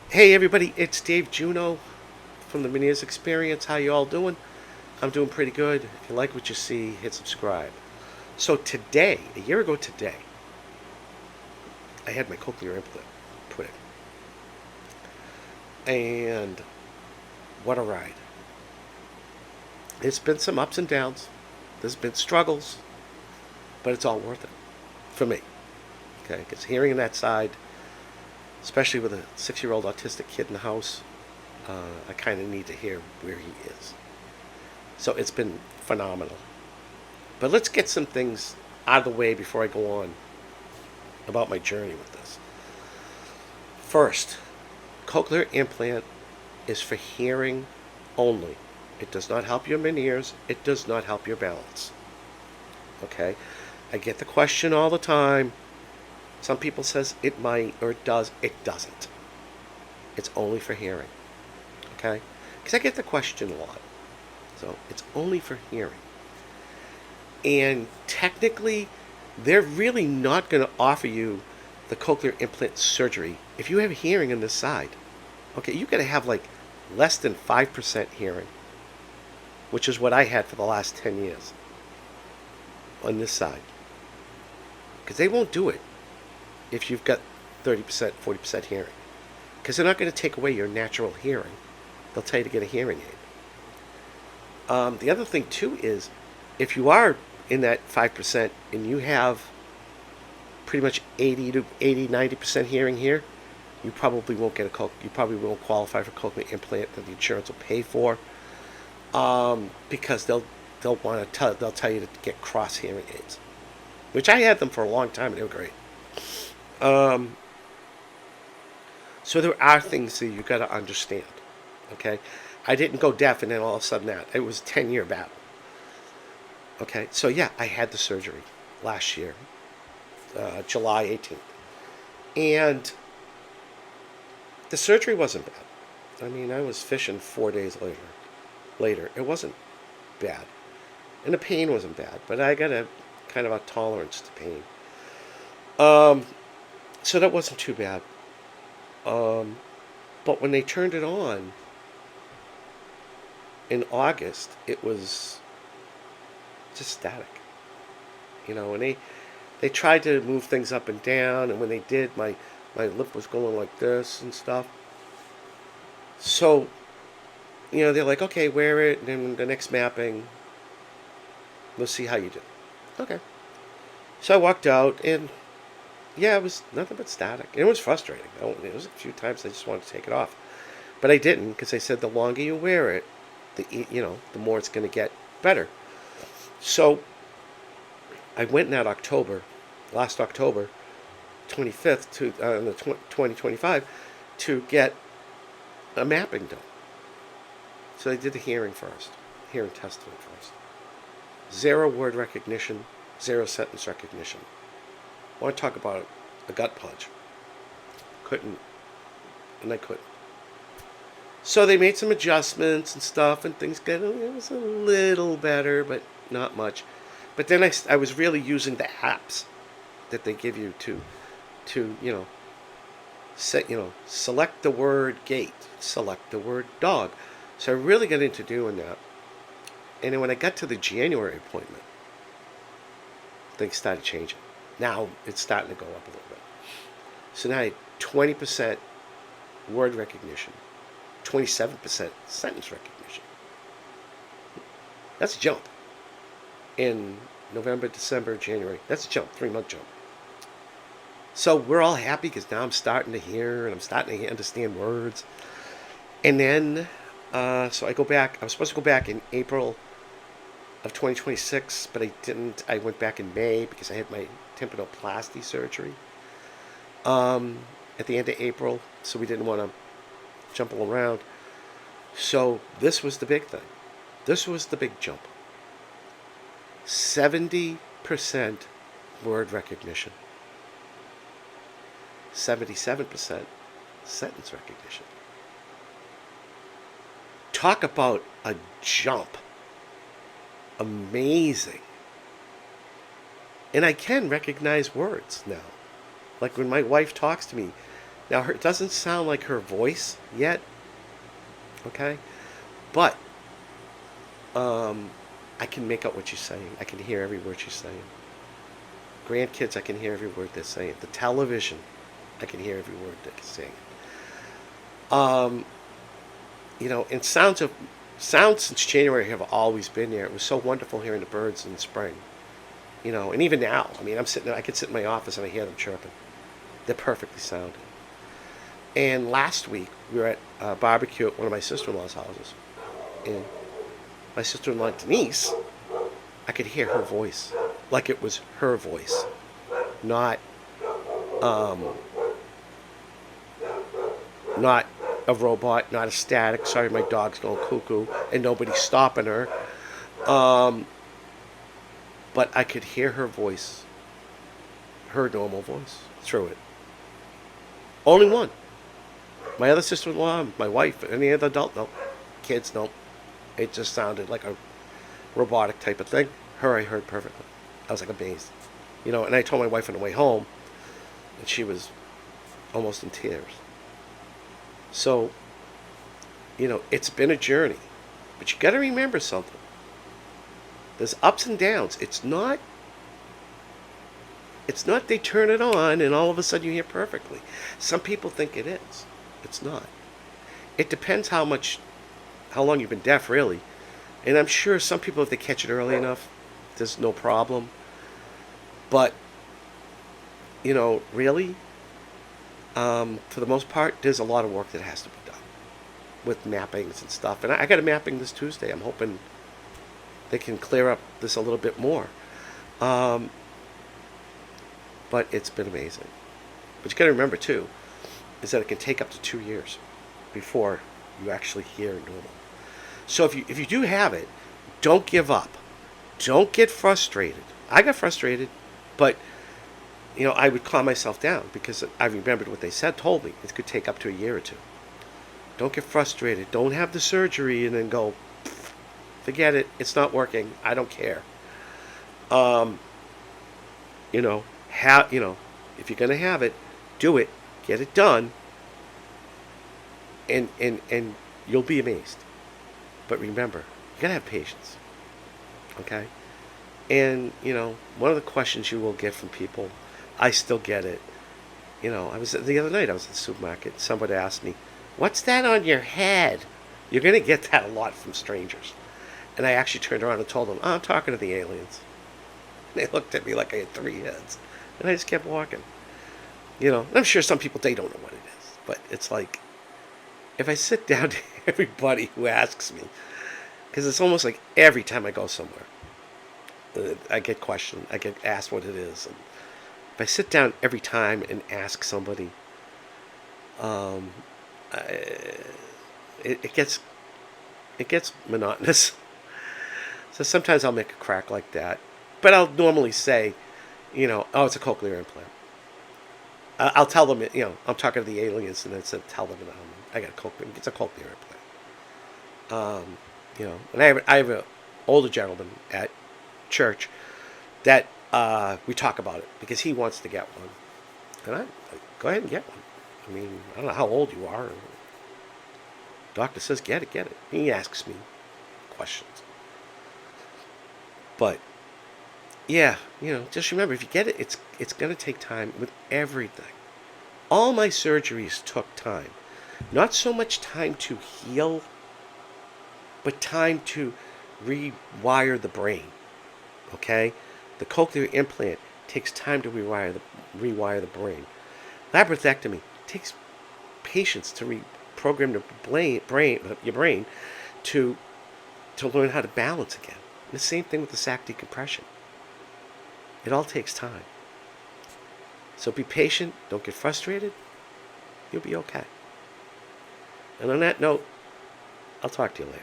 Hey everybody, it's Dave Juno from the Meniere's Experience. How you all doing? I'm doing pretty good. If you like what you see, hit subscribe. So today, a year ago today, I had my cochlear implant put in. And what a ride. It's been some ups and downs. There's been struggles, but it's all worth it for me. Okay, because hearing on that side, especially with a 6-year-old autistic kid in the house, I kind of need to hear where he is. So it's been phenomenal. But let's get some things out of the way before I go on about my journey with this. First, cochlear implant is for hearing only. It does not help your Meniere's. It does not help your balance. Okay? I get the question all the time. Some people says it might or it does. It doesn't. It's only for hearing. Okay? Because I get the question a lot. So it's only for hearing. And technically, they're really not going to offer you the cochlear implant surgery if you have hearing on this side. Okay, you got to have like less than 5% hearing, which is what I had for the last 10 years on this side. Because they won't do it if you've got 30%, 40% hearing. Because they're not going to take away your natural hearing. They'll tell you to get a hearing aid. The other thing, too, is if you are in that 5% and you have pretty much 90% hearing here, you probably won't get you probably won't qualify for cochlear implant that the insurance will pay for, because they'll tell you to get cross hearing aids, which I had them for a long time and they were great. Um, so there are things that you got to understand. Okay, I didn't go deaf and then all of a sudden that it was a 10-year battle. Okay, so yeah, I had the surgery last year, July 18th, and the surgery wasn't bad. I mean, I was fishing 4 days later. It wasn't bad, and the pain wasn't bad, but I got a kind of a tolerance to pain. Um, so that wasn't too bad. Um, but when they turned it on in August, it was just static, and they tried to move things up and down, and when they did, my lip was going like this and stuff. So, they're like, okay, wear it, and then the next mapping, we'll see how you do. Okay. So I walked out, and yeah, it was nothing but static. It was frustrating. It was a few times I just wanted to take it off, but I didn't because they said the longer you wear it, the more it's going to get better. So I went in that last October 25th to the 2025 to get a mapping done. So they did the hearing testing first. Zero word recognition, zero sentence recognition. I want to talk about a gut punch. Couldn't, and I couldn't. So they made some adjustments and stuff, and it was a little better, but not much. But then I was really using the apps that they give you to select the word gate, select the word dog. So I really got into doing that. And then when I got to the January appointment, things started changing. Now it's starting to go up a little bit. So now I had 20% word recognition, 27% sentence recognition. That's a jump. In November, December, January, that's a jump, 3-month jump. So we're all happy because now I'm starting to hear and I'm starting to understand words. And then, so I go back. I was supposed to go back in April of 2026, but I didn't. I went back in May because I had my tympanoplasty surgery at the end of April, so we didn't want to jump all around. So this was the big thing. This was the big jump. 70% word recognition. 77% sentence recognition. Talk about a jump. Amazing. And I can recognize words now. Like when my wife talks to me, Now, it doesn't sound like her voice yet, okay? But I can make out what she's saying. I can hear every word she's saying. Grandkids, I can hear every word they're saying. The television, I can hear every word they're saying. Um, and sounds since January have always been there. It was so wonderful hearing the birds in the spring. And even now, I mean, I could sit in my office and I hear them chirping. They're perfectly sounding. And last week, we were at a barbecue at one of my sister-in-law's houses. And my sister-in-law, Denise, I could hear her voice. Like it was her voice. Not, not a robot, not a static. Sorry, my dog's going cuckoo. And nobody's stopping her. But I could hear her voice. Her normal voice. Through it. Only one. My other sister-in-law, my wife, any other adult, no. Kids, no. It just sounded like a robotic type of thing. Her, I heard perfectly. I was like amazed. And I told my wife on the way home, and she was almost in tears. So, it's been a journey. But you got to remember something. There's ups and downs. It's not they turn it on and all of a sudden you hear perfectly. Some people think it is. It's not. It depends how long you've been deaf, really. And I'm sure some people, if they catch it early enough, there's no problem. But, really, for the most part, there's a lot of work that has to be done with mappings and stuff. And I got a mapping this Tuesday. I'm hoping they can clear up this a little bit more. But it's been amazing. But you got to remember, too, is that it can take up to 2 years before you actually hear normal. So if you do have it, don't give up. Don't get frustrated. I got frustrated, but I would calm myself down because I remembered what they told me. It could take up to a year or two. Don't get frustrated. Don't have the surgery and then go, forget it. It's not working. I don't care. If you're gonna have it, do it. Get it done. And you'll be amazed. But remember, you gotta have patience. Okay? And, one of the questions you will get from people, I still get it. The other night I was at the supermarket. Somebody asked me, "What's that on your head?" You're gonna get that a lot from strangers. And I actually turned around and told them, "Oh, I'm talking to the aliens." And they looked at me like I had 3 heads. And I just kept walking. And I'm sure some people, they don't know what it is. But it's like, if I sit down to everybody who asks me, because it's almost like every time I go somewhere, I get questioned, I get asked what it is. And if I sit down every time and ask somebody, it gets monotonous. So sometimes I'll make a crack like that. But I'll normally say, oh, it's a cochlear implant. I'll tell them, I'm talking to the aliens, and tell them, I got a cochlear. It's a cochlear implant. And I have an older gentleman at church that we talk about it because he wants to get one, and I'm like, go ahead and get one. I mean, I don't know how old you are. Doctor says get it. He asks me questions, but yeah, just remember, if you get it, it's going to take time with everything. All my surgeries took time. Not so much time to heal, but time to rewire the brain. Okay? The cochlear implant takes time to rewire the brain. Labyrinthectomy takes patience to reprogram your brain to learn how to balance again. And the same thing with the sac decompression. It all takes time. So be patient. Don't get frustrated. You'll be okay. And on that note, I'll talk to you later.